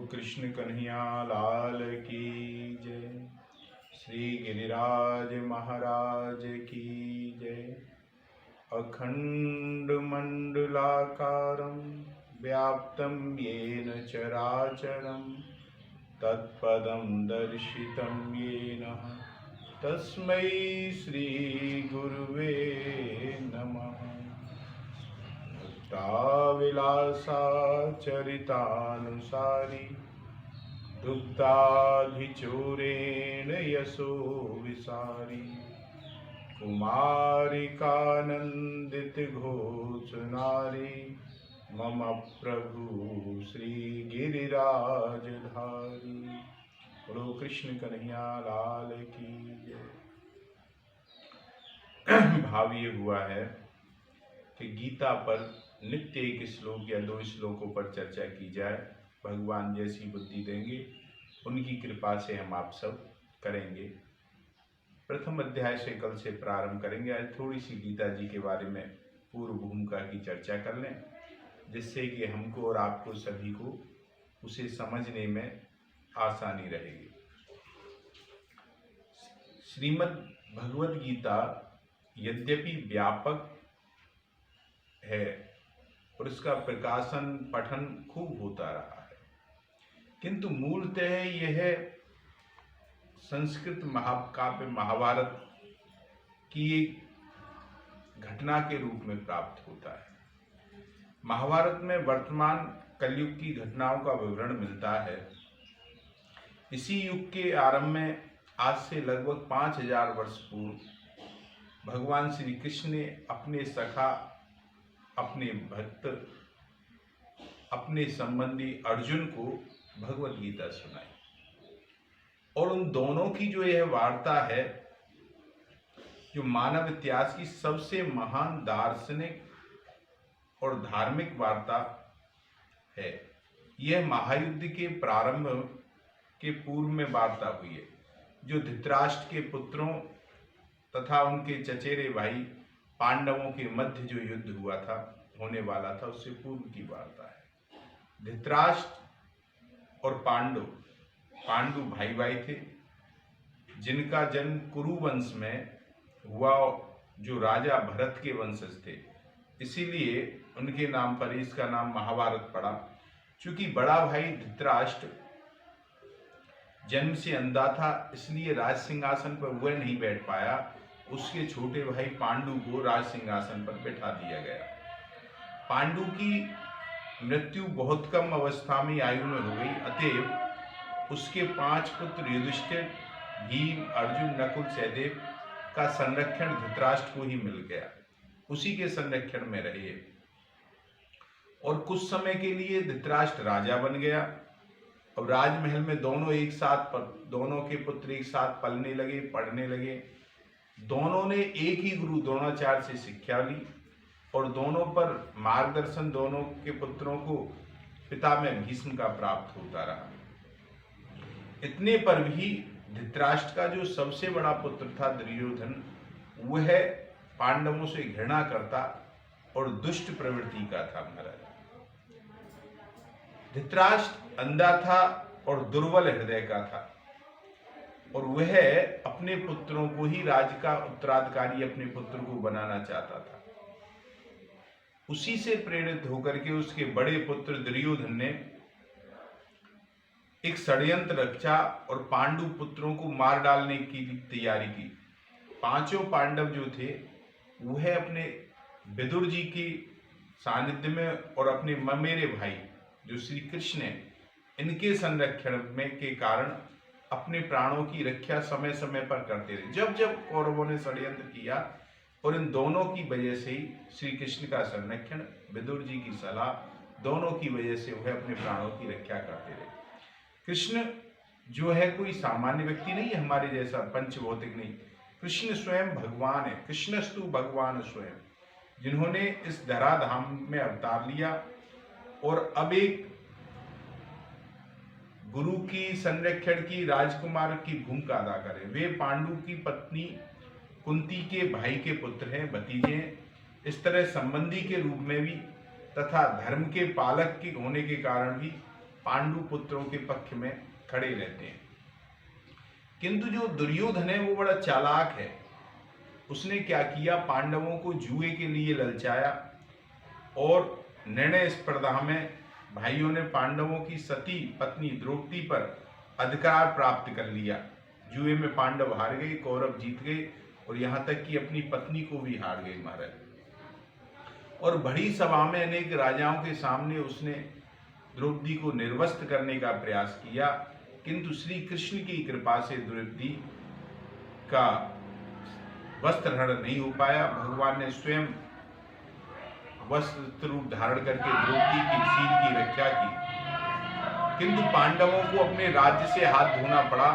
कृष्ण कन्हैया लाल की जय। श्री गिरिराज महाराज की जय। अखंड मंडलाकारं व्याप्तं येन चराचरं तत्पदं दर्शितं येन तस्मै श्री गुरुवे नमः। मुक्ताविलासाचरितानुसारी दुग्धाधिचूरेण यशो विसारी कुमारिकानंदित घोष नारी मम प्रभु श्री गिरिराजधारी। बोलो कृष्ण कन्हैया लाल की जय। भाव ये हुआ है कि गीता पर नित्य एक श्लोक या दो श्लोकों पर चर्चा की जाए। भगवान जैसी बुद्धि देंगे उनकी कृपा से हम आप सब करेंगे। प्रथम अध्याय से कल से प्रारंभ करेंगे। आज थोड़ी सी गीता जी के बारे में पूर्व भूमिका की चर्चा कर लें, जिससे कि हमको और आपको सभी को उसे समझने में आसानी रहेगी। श्रीमद् भगवद गीता यद्यपि व्यापक है और इसका प्रकाशन पठन खूब होता रहा है, किंतु मूलतः यह संस्कृत महाकाव्य महाभारत की एक घटना के रूप में प्राप्त होता है। महाभारत में वर्तमान कलयुग की घटनाओं का विवरण मिलता है। इसी युग के आरंभ में आज से लगभग 5000 वर्ष पूर्व भगवान श्री कृष्ण ने अपने सखा, अपने भक्त, अपने संबंधी अर्जुन को भगवत गीता सुनाई। और उन दोनों की जो यह वार्ता है, जो मानव इतिहास की सबसे महान दार्शनिक और धार्मिक वार्ता है, यह महायुद्ध के प्रारंभ के पूर्व में वार्ता हुई है, जो धृतराष्ट्र के पुत्रों तथा उनके चचेरे भाई पांडवों के मध्य जो युद्ध हुआ था, होने वाला था, उससे पूर्व की वार्ता है। धृतराष्ट्र और पांडु भाई भाई थे, जिनका जन्म कुरु वंश में हुआ, जो राजा भरत के वंशज थे। इसीलिए उनके नाम पर इसका नाम महाभारत पड़ा। चूंकि बड़ा भाई धृतराष्ट्र जन्म से अंधा था, इसलिए राज सिंहासन पर वह नहीं बैठ पाया। उसके छोटे भाई पांडु को राज सिंहासन पर बैठा दिया गया। पांडु की मृत्यु बहुत कम अवस्था में आयु में हो गई, अतएव उसके 5 पुत्र युधिष्ठिर, भीम, अर्जुन, नकुल, सहदेव का संरक्षण धृतराष्ट्र को ही मिल गया। उसी के संरक्षण में रहे और कुछ समय के लिए धृतराष्ट्र राजा बन गया। अब राजमहल में दोनों के पुत्र एक साथ पलने लगे, पढ़ने लगे। दोनों ने एक ही गुरु द्रोणाचार्य से शिक्षा ली और दोनों पर मार्गदर्शन दोनों के पुत्रों को पिता में भीष्म का प्राप्त होता रहा। इतने पर भी धृतराष्ट्र का जो सबसे बड़ा पुत्र था दुर्योधन, वह पांडवों से घृणा करता और दुष्ट प्रवृत्ति का था। महाराज धृतराष्ट्र अंधा था और दुर्बल हृदय का था, और वह अपने पुत्रों को ही राज्य का उत्तराधिकारी अपने पुत्र को बनाना चाहता था। उसी से प्रेरित होकर के उसके बड़े पुत्र दुर्योधन ने एक षड्यंत्र रचा और पांडु पुत्रों को मार डालने की तैयारी की। 5 पांडव जो थे, वह अपने विदुर जी की सानिध्य में और अपने ममेरे भाई जो श्री कृष्ण है, इनके संरक्षण में के कारण अपने प्राणों की रक्षा समय समय पर करते रहे। जब जब कौरवों ने षड्यंत्र किया, और इन दोनों की वजह से ही श्री कृष्ण का संरक्षण, विदुर जी की सलाह, दोनों की वजह से वह अपने प्राणों की रक्षा करते रहे। कृष्ण जो है कोई सामान्य व्यक्ति नहीं है, हमारे जैसा पंचभौतिक नहीं। कृष्ण स्वयं भगवान है। कृष्णस्तु भगवान स्वयं, जिन्होंने इस धराधाम में अवतार लिया और अब एक गुरु की संरक्षण की, राजकुमार की भूमिका अदा करें। वे पांडु की पत्नी कुंती के भाई के पुत्र हैं, भतीजे हैं। इस तरह संबंधी के रूप में भी तथा धर्म के पालक के होने के कारण भी पांडु पुत्रों के पक्ष में खड़े रहते हैं। किंतु जो दुर्योधन है वो बड़ा चालाक है। उसने क्या किया, पांडवों को जुए के लिए ललचाया और निर्णय स्पर्धा में भाइयों ने पांडवों की सती पत्नी द्रौपदी पर अधिकार प्राप्त कर लिया। जुए में पांडव हार गए, कौरव जीत गए और यहां तक कि अपनी पत्नी को भी हार गए महाराज। और बड़ी सभा में अनेक राजाओं के सामने उसने द्रौपदी को निर्वस्त्र करने का प्रयास किया, किंतु श्री कृष्ण की कृपा से द्रौपदी का वस्त्रहरण नहीं हो पाया। भगवान ने स्वयं वस्त्र रूप धारण करके द्रौपदी की शील की रक्षा की। किंतु पांडवों को अपने राज्य से हाथ धोना पड़ा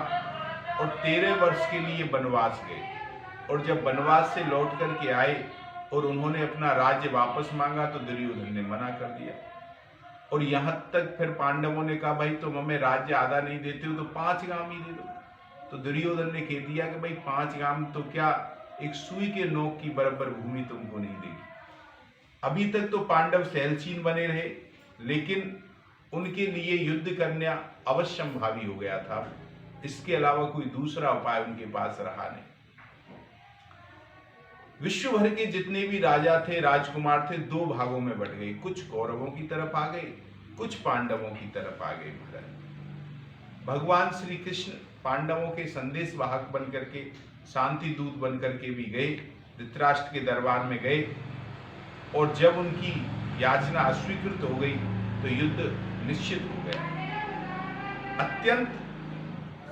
और 13 वर्ष के लिए वनवास गए। और जब वनवास से लौट करके आए और उन्होंने अपना राज्य वापस मांगा तो दुर्योधन ने मना कर दिया। और यहां तक फिर पांडवों ने कहा, भाई तुम हमें राज्य आधा नहीं देते हो तो 5 गांव ही दे दो। तो दुर्योधन ने कह दिया कि भाई 5 गांव तो क्या, एक सुई के नोक की बराबर भूमि तुमको नहीं देगी। अभी तक तो पांडव सहनशील बने रहे, लेकिन उनके लिए युद्ध करना अवश्यंभावी हो गया था। इसके अलावा कोई दूसरा उपाय उनके पास रहा नहीं। विश्व भर के जितने भी राजा थे, राजकुमार थे, 2 भागों में बट गए। कुछ कौरवों की तरफ आ गए, कुछ पांडवों की तरफ आ गए महाराज। भगवान श्री कृष्ण पांडवों के संदेश वाहक बन करके, शांति दूत बन करके भी गए, धृतराष्ट्र के दरबार में गए। और जब उनकी याचना अस्वीकृत हो गई तो युद्ध निश्चित हो गया। अत्यंत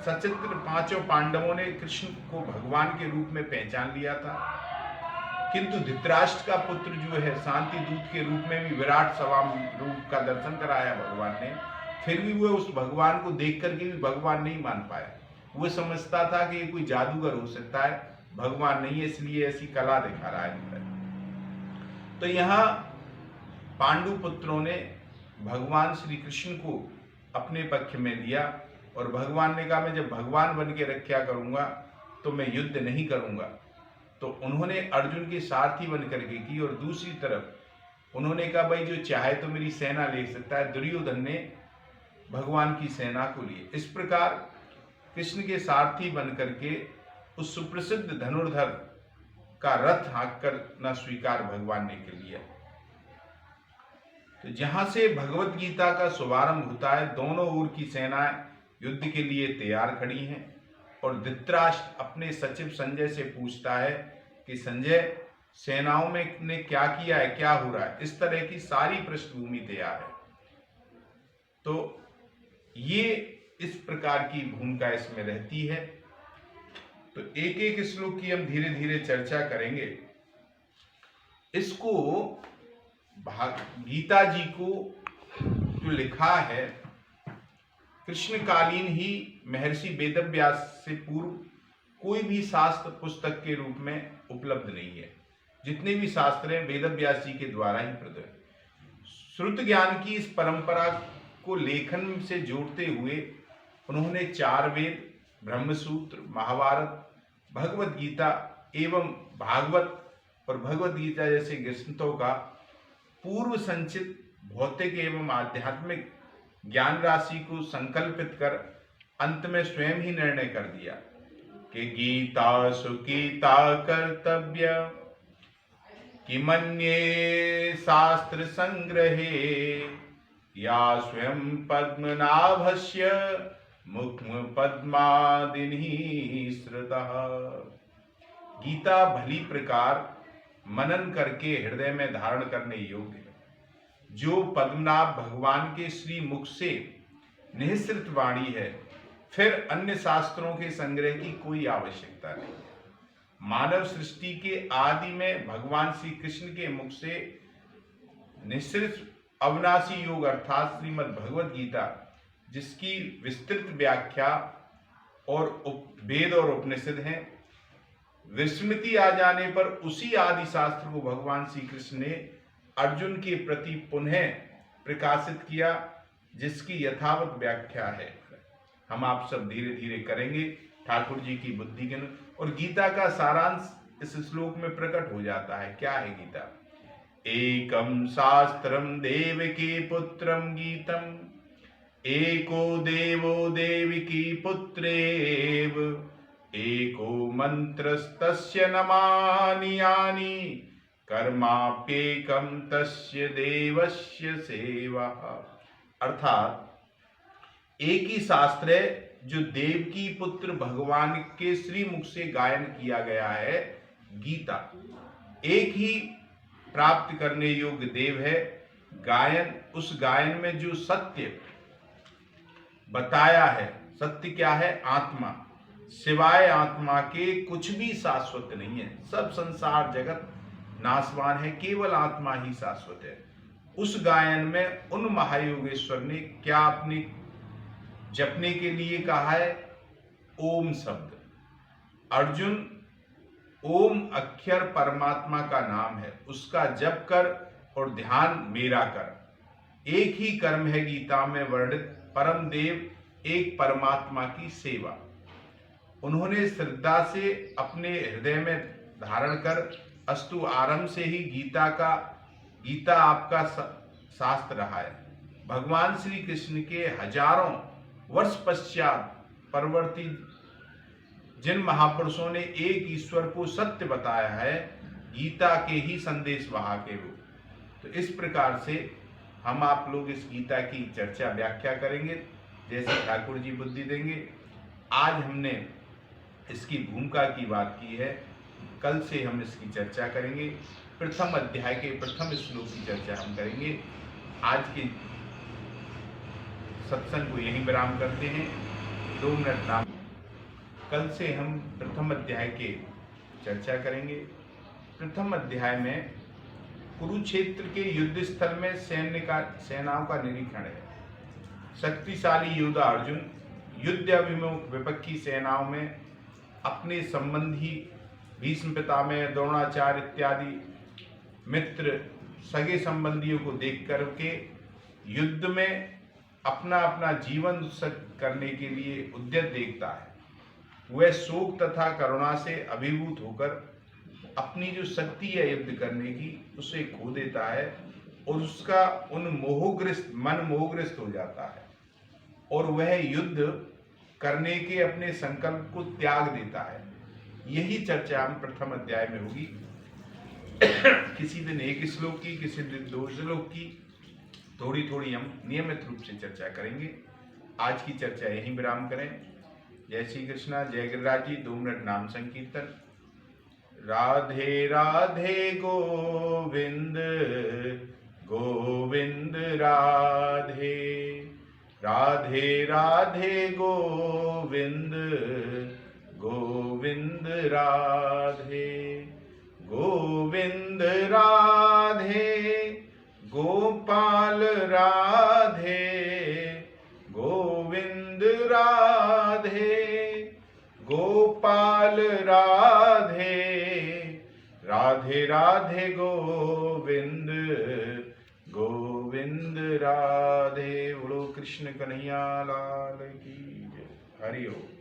सचित्र 5 पांडवों ने कृष्ण को भगवान के रूप में पहचान लिया था। किंतु धृतराष्ट्र का पुत्र जो है, शांति दूत के रूप में भी विराट सभा रूप का दर्शन कराया भगवान ने, फिर भी वो उस भगवान को देख करके भी भगवान नहीं मान पाया। वो समझता था कि ये कोई जादूगर हो सकता है, भगवान नहीं है, इसलिए ऐसी कला दिखा रहा है। तो यहाँ पांडु पुत्रों ने भगवान श्री कृष्ण को अपने पक्ष में लिया और भगवान ने कहा, मैं जब भगवान बन के रक्षा करूंगा तो मैं युद्ध नहीं करूंगा। तो उन्होंने अर्जुन के सारथी बन करके की। और दूसरी तरफ उन्होंने कहा, भाई जो चाहे तो मेरी सेना ले सकता है। दुर्योधन ने भगवान की सेना को लिए। इस प्रकार कृष्ण के सारथी बन करके उस सुप्रसिद्ध धनुर्धर का रथ हाँक करना स्वीकार भगवान ने कर लिया। तो जहां से भगवत गीता का शुभारंभ होता है, दोनों ओर की सेनाएं युद्ध के लिए तैयार खड़ी हैं। और धृतराष्ट्र अपने सचिव संजय से पूछता है कि संजय, सेनाओं में ने क्या किया है, क्या हो रहा है। इस तरह की सारी पृष्ठभूमि तैयार है। तो ये इस प्रकार की भूमिका इसमें रहती है। तो एक एक श्लोक की हम धीरे धीरे चर्चा करेंगे। इसको गीता जी को जो लिखा है, कृष्णकालीन ही महर्षि वेदव्यास से पूर्व कोई भी शास्त्र पुस्तक के रूप में उपलब्ध नहीं है। जितने भी शास्त्र हैं वेदव्यास जी के द्वारा ही प्रदत्त है। श्रुत ज्ञान की इस परंपरा को लेखन से जोड़ते हुए उन्होंने 4 वेद, ब्रह्मसूत्र, महाभारत, भगवत गीता एवं भागवत और भगवत गीता जैसे ग्रंथों का पूर्व संचित भौतिक एवं आध्यात्मिक ज्ञान राशि को संकल्पित कर अंत में स्वयं ही निर्णय कर दिया कि गीता सुगीता कर्तव्य कि मन्ये शास्त्र संग्रहे या स्वयं पद्मनाभस्य मुख्य पद्मादिनी श्रुतः। गीता भली प्रकार मनन करके हृदय में धारण करने योग्य है, जो पद्मनाभ भगवान के श्री मुख से निःसृत वाणी है। फिर अन्य शास्त्रों के संग्रह की कोई आवश्यकता नहीं। मानव सृष्टि के आदि में भगवान श्री कृष्ण के मुख से निःसृत अविनाशी योग अर्थात श्रीमद् भगवत गीता, जिसकी विस्तृत व्याख्या और वेद और उपनिषद हैं, विस्मृति आ जाने पर उसी आदि शास्त्र को भगवान श्री कृष्ण ने अर्जुन के प्रति पुनः प्रकाशित किया, जिसकी यथावत व्याख्या है। हम आप सब धीरे धीरे करेंगे ठाकुर जी की बुद्धि के। और गीता का सारांश इस श्लोक में प्रकट हो जाता है। क्या है गीता? एकम शास्त्रम देवकी पुत्रम गीतम एको देवो देविकी पुत्रेव एको मंत्रस्तस्य नमानि यानि कर्माप्येकं तस्य देवस्य सेवा। अर्थात एक ही शास्त्र है जो देवकी पुत्र भगवान के श्रीमुख से गायन किया गया है, गीता। एक ही प्राप्त करने योग्य देव है गायन। उस गायन में जो सत्य बताया है, सत्य क्या है? आत्मा। सिवाय आत्मा के कुछ भी शाश्वत नहीं है। सब संसार जगत नाशवान है, केवल आत्मा ही शाश्वत है। उस गायन में उन महायोगेश्वर ने क्या अपने जपने के लिए कहा है? ओम शब्द। अर्जुन, ओम अक्षर परमात्मा का नाम है, उसका जप कर और ध्यान मेरा कर। एक ही कर्म है गीता में वर्णित, परम देव एक परमात्मा की सेवा। उन्होंने श्रद्धा से अपने हृदय में धारण कर, अस्तु आरंभ से ही गीता आपका शास्त्र रहा है। भगवान श्री कृष्ण के हजारों वर्ष पश्चात परवर्ती जिन महापुरुषों ने एक ईश्वर को सत्य बताया है, गीता के ही संदेश वाहक है वो। तो इस प्रकार से हम आप लोग इस गीता की चर्चा व्याख्या करेंगे जैसे ठाकुर जी बुद्धि देंगे। आज हमने इसकी भूमिका की बात की है, कल से हम इसकी चर्चा करेंगे। प्रथम अध्याय के प्रथम श्लोक की चर्चा हम करेंगे। आज के सत्संग को यहीं विराम करते हैं। 2 मिनट नाम। कल से हम प्रथम अध्याय के चर्चा करेंगे। प्रथम अध्याय में कुरुक्षेत्र के युद्ध स्थल में सेनाओं का निरीक्षण है। शक्तिशाली योद्धा अर्जुन युद्ध अभिमुख विपक्षी सेनाओं में अपने संबंधी भीष्म पितामह, द्रोणाचार्य इत्यादि मित्र सगे संबंधियों को देख करके युद्ध में अपना अपना जीवन उत्सर्ग करने के लिए उद्यत देखता है। वह शोक तथा करुणा से अभिभूत होकर अपनी जो शक्ति है युद्ध करने की, उसे खो देता है और उसका मन मोहग्रस्त हो जाता है और वह युद्ध करने के अपने संकल्प को त्याग देता है। यही चर्चा हम प्रथम अध्याय में होगी। किसी दिन 1 श्लोक की, किसी दिन 2 श्लोक की, थोड़ी थोड़ी हम नियमित रूप से चर्चा करेंगे। आज की चर्चा यहीं विराम करें। जय श्री कृष्णा, जय गिरिराज जी। 2 मिनट नाम संकीर्तन। राधे राधे गोविंद गोविंद राधे, राधे राधे गोविंद गोविंद राधे, गोविंद राधे गोपाल राधे, गोविंद राधे गोपाल राधे, राधे राधे गोविंद गोविंद राधे। बोलो कृष्ण कन्हैया लाल की जय। हरि ओम।